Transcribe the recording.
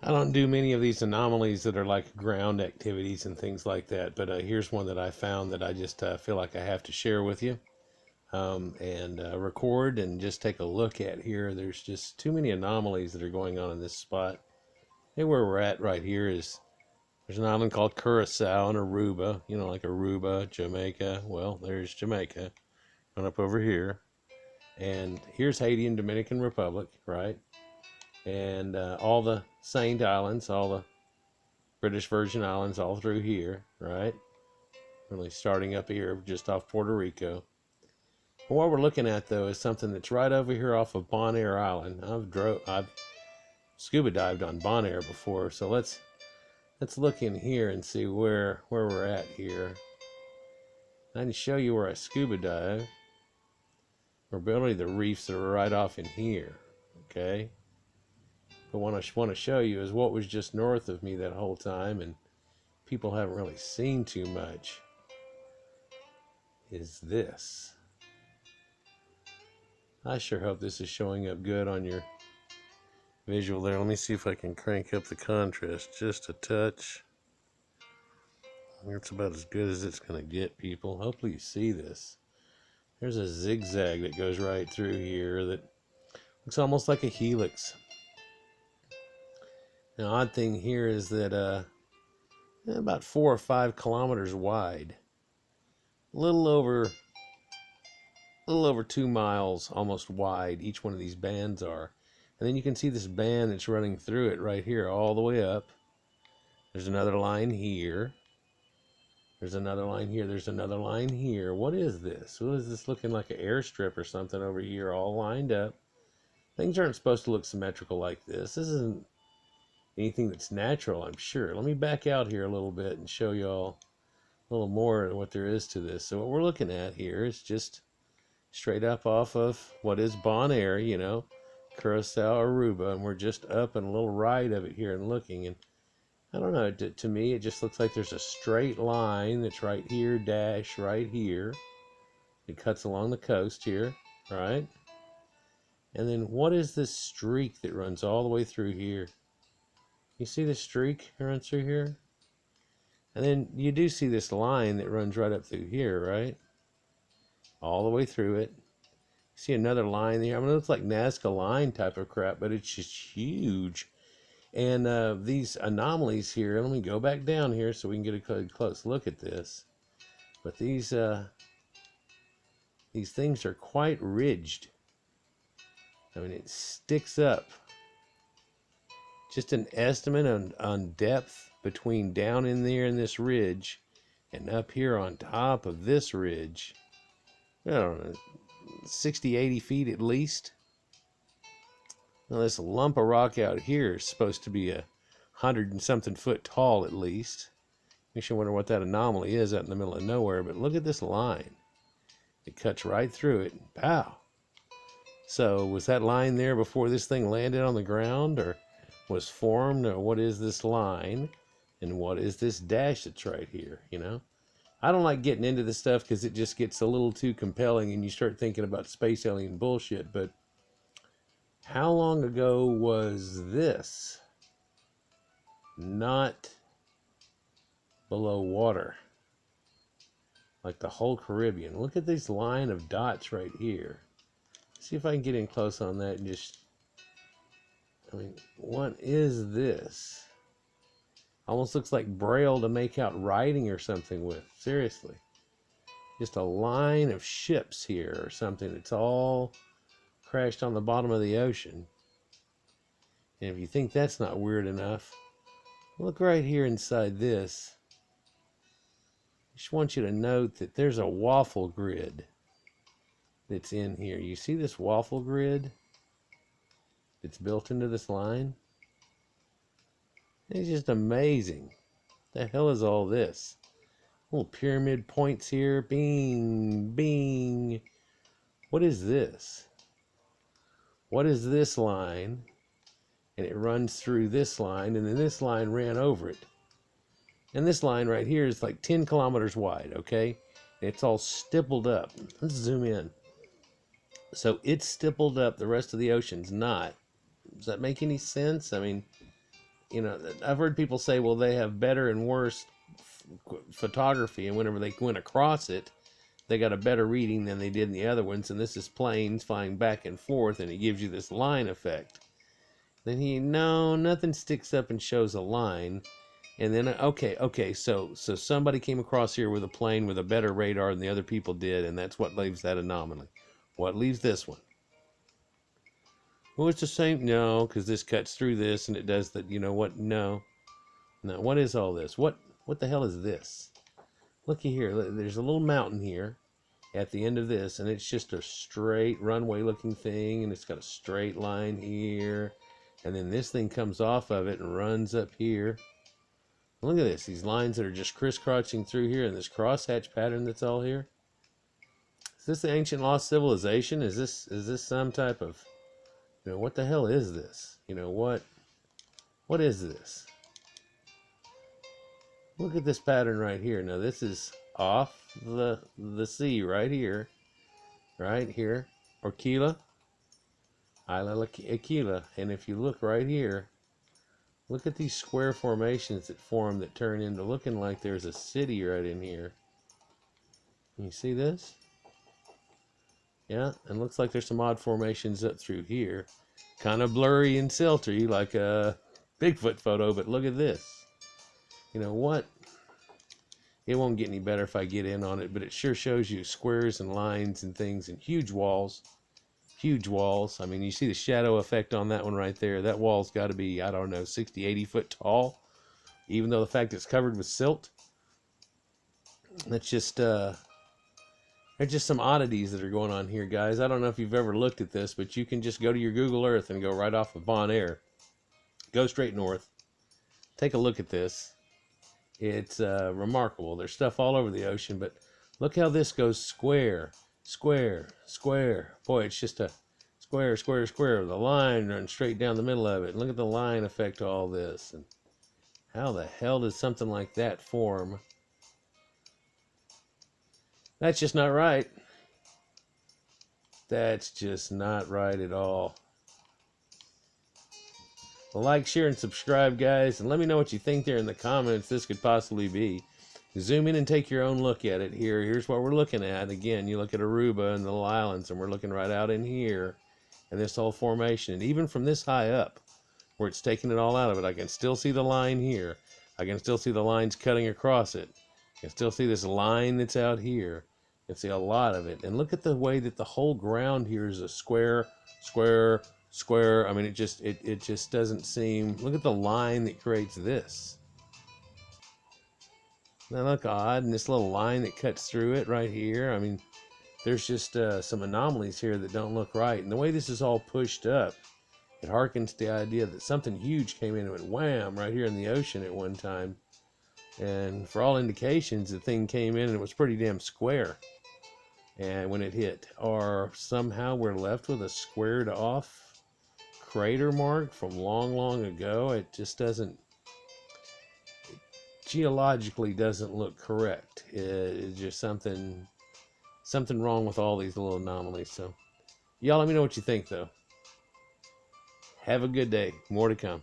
I don't do many of these anomalies that are like ground activities and things like that, but here's one that I found that I just feel like I have to share with you, and record and just take a look at here. There's just too many anomalies that are going on in this spot. Hey, where we're at right here is there's an island called Curacao and Aruba, you know, like Aruba, Jamaica. Well, there's Jamaica. Going up over here. And here's Haiti and Dominican Republic, right? And all the Saint Islands, all the British Virgin Islands, all through here, right? Really starting up here just off Puerto Rico. And what we're looking at though is something that's right over here off of Bonaire Island. I've scuba dived on Bonaire before, so let's look in here and see where we're at here. I can show you where I scuba dive. Or really the reefs that are right off in here, okay? But what I want to show you is what was just north of me that whole time, and people haven't really seen too much, is this. I sure hope this is showing up good on your visual there. Let me see if I can crank up the contrast just a touch. It's about as good as it's going to get, people. Hopefully you see this. There's a zigzag that goes right through here that looks almost like a helix. The odd thing here is that about 4 or 5 kilometers wide, a little over 2 miles almost wide, each one of these bands are. And then you can see this band that's running through it right here all the way up. There's another line here. There's another line here. There's another line here. What is this? What is this looking like an airstrip or something over here all lined up? Things aren't supposed to look symmetrical like this. This isn't anything that's natural, I'm sure. Let me back out here a little bit and show you all a little more of what there is to this. So what we're looking at here is just straight up off of what is Bonaire, you know, Curacao, Aruba, and we're just up and a little right of it here and looking. And I don't know, to me it just looks like there's a straight line that's right here, dash right here. It cuts along the coast here, right? And then what is this streak that runs all the way through here? You see the streak that runs through here? And then you do see this line that runs right up through here, right? All the way through it. You see another line there. I mean, it looks like Nazca line type of crap, but it's just huge. And these anomalies here, let me go back down here so we can get a close look at this. But these things are quite ridged. I mean, it sticks up. Just an estimate on depth between down in there in this ridge and up here on top of this ridge. I don't know, 60, 80 feet at least. Now this lump of rock out here is supposed to be 100 and something foot tall at least. Makes you wonder what that anomaly is out in the middle of nowhere, but look at this line. It cuts right through it. Pow! So was that line there before this thing landed on the ground, or was formed, or what is this line? And what is this dash that's right here, you know? I don't like getting into this stuff because it just gets a little too compelling and you start thinking about space alien bullshit, but how long ago was this not below water? Like the whole Caribbean. Look at this line of dots right here. See if I can get in close on that and just, I mean, what is this? Almost looks like braille to make out writing or something with. Seriously. Just a line of ships here or something. It's all crashed on the bottom of the ocean. And if you think that's not weird enough, look right here inside this. I just want you to note that there's a waffle grid that's in here. You see this waffle grid that's built into this line? It's just amazing. The hell is all this? Little pyramid points here. Bing, bing. What is this? What is this line? And it runs through this line, and then this line ran over it. And this line right here is like 10 kilometers wide, okay? It's all stippled up. Let's zoom in. So it's stippled up, the rest of the ocean's not. Does that make any sense? I mean, you know, I've heard people say, well, they have better and worse photography, and whenever they went across it, they got a better reading than they did in the other ones. And this is planes flying back and forth, and it gives you this line effect. Then no, nothing sticks up and shows a line. And then, okay, so somebody came across here with a plane with a better radar than the other people did, and that's what leaves that anomaly. What leaves this one? Well, it's the same. No, because this cuts through this, and it does that. You know what? No. What is all this? What the hell is this? Looky here. There's a little mountain here at the end of this, and it's just a straight runway looking thing, and it's got a straight line here, and then this thing comes off of it and runs up here. Look at this, these lines that are just crisscrossing through here, and this crosshatch pattern that's all here. Is this the ancient lost civilization? Is this some type of, you know, what the hell is this? You know, what is this? Look at this pattern right here. Now this is off the sea right here. Orquila, Isla Aquila. And if you look right here, look at these square formations that form that turn into looking like there's a city right in here. Can you see this? Yeah, and looks like there's some odd formations up through here. Kind of blurry and silty like a Bigfoot photo, but look at this. You know what? It won't get any better if I get in on it, but it sure shows you squares and lines and things and huge walls. Huge walls. I mean, you see the shadow effect on that one right there. That wall's got to be, I don't know, 60, 80 foot tall, even though the fact it's covered with silt. That's just, there's just some oddities that are going on here, guys. I don't know if you've ever looked at this, but you can just go to your Google Earth and go right off of Bonaire. Go straight north. Take a look at this. It's remarkable. There's stuff all over the ocean, but look how this goes square, square, square. Boy, it's just a square, square, square. The line runs straight down the middle of it. And look at the line effect to all this. And how the hell does something like that form? That's just not right. That's just not right at all. Well, like, share, and subscribe, guys, and let me know what you think there in the comments this could possibly be. Zoom in and take your own look at it here. Here's what we're looking at. Again, you look at Aruba and the little islands, and we're looking right out in here, and this whole formation. And even from this high up, where it's taking it all out of it, I can still see the line here. I can still see the lines cutting across it. I can still see this line that's out here. You can see a lot of it. And look at the way that the whole ground here is a square, square, square. I mean, it just doesn't seem. Look at the line that creates this. Doesn't that look odd? And this little line that cuts through it right here. I mean, there's just some anomalies here that don't look right. And the way this is all pushed up, it harkens to the idea that something huge came in and went wham right here in the ocean at one time. And for all indications, the thing came in and it was pretty damn square. And when it hit, or somehow we're left with a squared off crater mark from long, long ago. It just doesn't, geologically doesn't look correct. It's just something wrong with all these little anomalies. So y'all let me know what you think, though. Have a good day. More to come.